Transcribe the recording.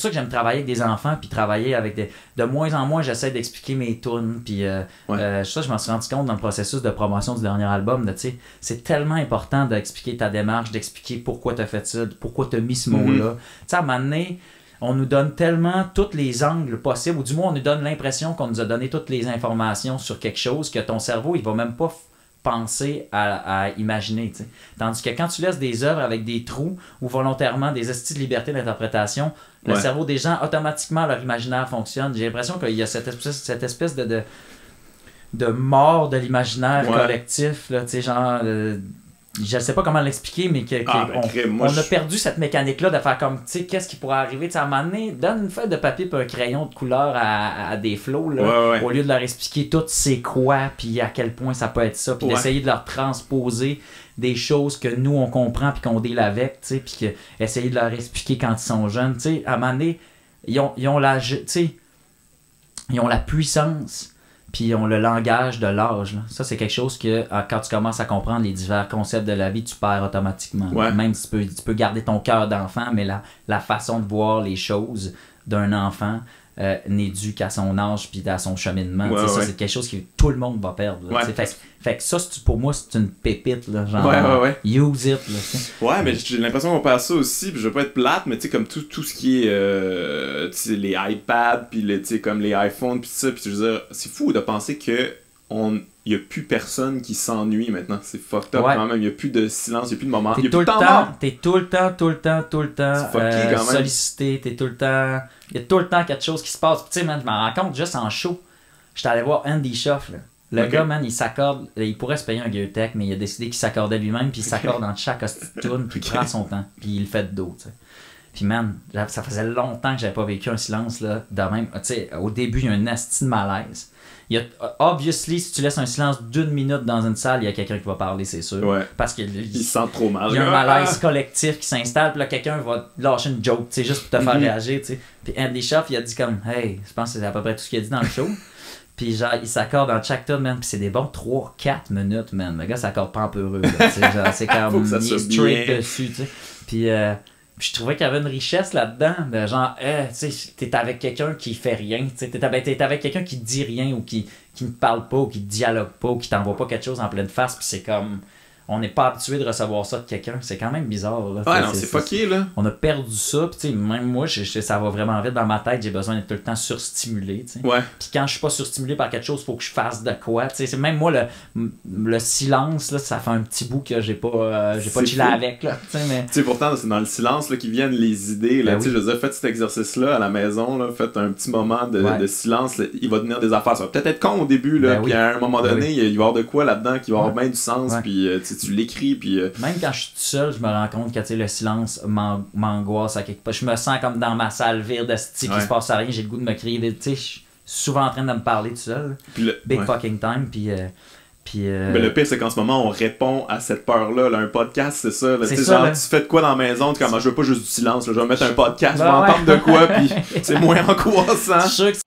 ça que j'aime travailler avec des enfants, puis travailler avec des... De moins en moins, j'essaie d'expliquer mes tunes, puis ça, je m'en suis rendu compte dans le processus de promotion du dernier album, c'est tellement important d'expliquer ta démarche, d'expliquer pourquoi tu as fait ça, pourquoi tu as mis ce mot-là. Tu sais, à un moment donné, on nous donne tellement tous les angles possibles, ou du moins on nous donne l'impression qu'on nous a donné toutes les informations sur quelque chose que ton cerveau, il va même pas penser à imaginer. T'sais. Tandis que quand tu laisses des œuvres avec des trous ou volontairement des estis de liberté d'interprétation, le cerveau des gens, automatiquement, leur imaginaire fonctionne. J'ai l'impression qu'il y a cette espèce de mort de l'imaginaire collectif, là, genre... je ne sais pas comment l'expliquer, mais on a perdu cette mécanique-là de faire comme, tu sais, qu'est-ce qui pourrait arriver. À un moment donné, donne une feuille de papier et un crayon de couleur à des flots, là, au lieu de leur expliquer tout c'est quoi, puis à quel point ça peut être ça, puis d'essayer de leur transposer des choses que nous, on comprend, puis qu'on deal avec, tu sais, puis essayer de leur expliquer quand ils sont jeunes. Tu sais, à un moment donné, ils ont la puissance... Puis on le langage de l'âge. Là. Ça, c'est quelque chose que quand tu commences à comprendre les divers concepts de la vie, tu perds automatiquement. Ouais. Même si tu peux garder ton cœur d'enfant, mais la façon de voir les choses d'un enfant n'est due qu'à son âge puis à son cheminement. Ça, c'est quelque chose que tout le monde va perdre. Fait que ça, pour moi, c'est une pépite. Là, genre, use it. Là, mais j'ai l'impression qu'on perd ça aussi. Puis je veux pas être plate, mais tu sais, comme tout ce qui est les iPads, puis comme les iPhones, puis ça. Puis je veux dire, c'est fou de penser que il n'y a plus personne qui s'ennuie maintenant. C'est fucked up quand même. Il n'y a plus de silence, il n'y a plus de moment. T'es tout le temps sollicité. T'es tout le temps... Il y a tout le temps quelque chose qui se passe. Tu sais, man, je m'en rends compte juste en show. J'étais allé voir Andy Schaff, là. Le gars, man, il s'accorde... Il pourrait se payer un gear tech, mais il a décidé qu'il s'accordait lui-même, puis il s'accorde dans chaque tune, puis il prend son temps, puis il le fait de dos, tu sais. Puis man, ça faisait longtemps que j'avais pas vécu un silence, là, de même. Tu sais, au début, il y a un asti de malaise. Il y a, obviously, si tu laisses un silence d'1 minute dans une salle, il y a quelqu'un qui va parler, c'est sûr. Parce qu'il se sent trop mal. Il y a un malaise collectif qui s'installe, puis là, quelqu'un va lâcher une joke, tu sais, juste pour te faire réagir, tu sais. Puis Andy Schaff, il a dit comme, hey, je pense que c'est à peu près tout ce qu'il a dit dans le show. Puis genre, il s'accorde dans chaque tune, man, puis c'est des bons 3-4 minutes, man. Le gars s'accorde pas un peu heureux, là, tu sais, genre, c'est comme, il est straight dessus, tu sais. Puis je trouvais qu'il y avait une richesse là-dedans, de genre, tu sais, t'es avec quelqu'un qui fait rien, tu sais, t'es avec quelqu'un qui dit rien, ou qui ne parle pas, ou qui dialogue pas, ou qui t'envoie pas quelque chose en pleine face, puis c'est comme... On n'est pas habitué de recevoir ça de quelqu'un. C'est quand même bizarre. Là. Ouais, non, c'est fucké, là. On a perdu ça. Puis, même moi, ça va vraiment vite dans ma tête. J'ai besoin d'être tout le temps surstimulé. T'sais. Ouais. Puis quand je suis pas surstimulé par quelque chose, il faut que je fasse de quoi. T'sais. C'est même moi, le silence, là, ça fait un petit bout que j'ai pas chillé avec. Là, mais... pourtant, c'est dans le silence là, qu'ils viennent les idées. Là, je veux dire, faites cet exercice-là à la maison. Là, faites un petit moment de silence. Là, il va devenir des affaires. Ça va peut-être être con au début. Là, puis à un moment donné, il va y avoir de quoi là-dedans qui va avoir bien du sens. Puis tu l'écris, puis... Même quand je suis tout seul, je me rends compte que le silence m'angoisse à quelque part. Je me sens comme dans ma salle vide, qui se passe à rien, j'ai le goût de me crier. Je suis souvent en train de me parler tout seul. Big fucking time, puis... Mais le pire, c'est qu'en ce moment, on répond à cette peur-là. Là, un podcast, c'est ça. Là, c'est ça, genre, là. Tu fais de quoi dans la maison? Tu comme, je veux pas juste du silence. Là, je vais mettre un podcast, je vais entendre de quoi, puis c'est moins angoissant. Je suis sûr que